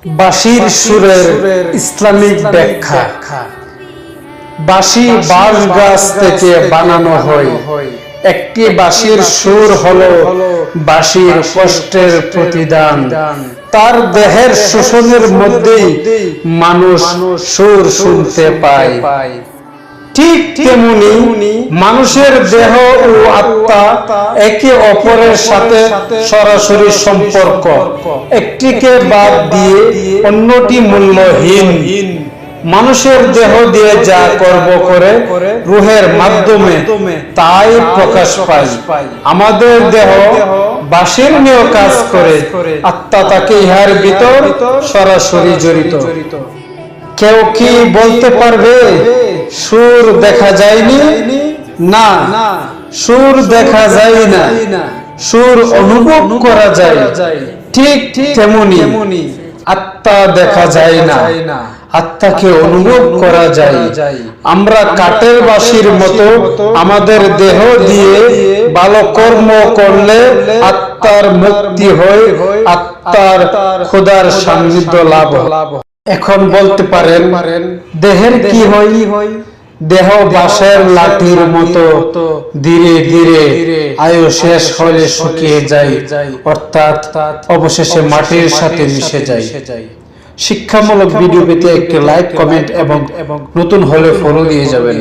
বাঁশির সুরের ইসলামিক ব্যাখ্যা। বাঁশি বাঁশ গাছ থেকে বানানো হয়। একটি বাঁশির সুর হলো বাঁশির কষ্টের প্রতিদান। তার দেহের শোষণের মধ্যেই মানুষ সুর শুনতে পায়। ঠিক তেমনি মানুষের দেহ ও আত্মা একে অপরের সাথে সরাসরি সম্পর্ক। একটিকে বাদ দিয়ে অন্যটি মূল্যহীন। মানুষের দেহ দিয়ে যা কর্ম করে রূহের মাধ্যমে তাই প্রকাশ পায়। আমাদের দেহ বাঁশির নিয়ে কাজ করে, আত্মা তাকে ইহার ভিতর সরাসরি জড়িত। কেউ কি বলতে পারবে সুর দেখা যায়নি? না, সুর দেখা যায় না, সুর অনুভব করা যায়। ঠিক তেমনি আত্মা দেখা যায় না, আত্মাকে অনুভব করা যায়। আমরা কাঠের বাঁশির মতো আমাদের দেহ দিয়ে ভালো কর্ম করলে আত্মার মুক্তি হয়, আত্মার খোদার সান্নিধ্য লাভ। এখন বলতে পারেন দেহের কি হয়? দেহ বাঁশের লাঠির মতো ধীরে ধীরে আয়ু শেষ হলে শুকিয়ে যায়, অর্থাৎ অবশেষে মাটির সাথে মিশে যায়। শিক্ষামূলক ভিডিও পেতে একটি লাইক, কমেন্ট এবং নতুন হলে ফলো দিয়ে যাবেন।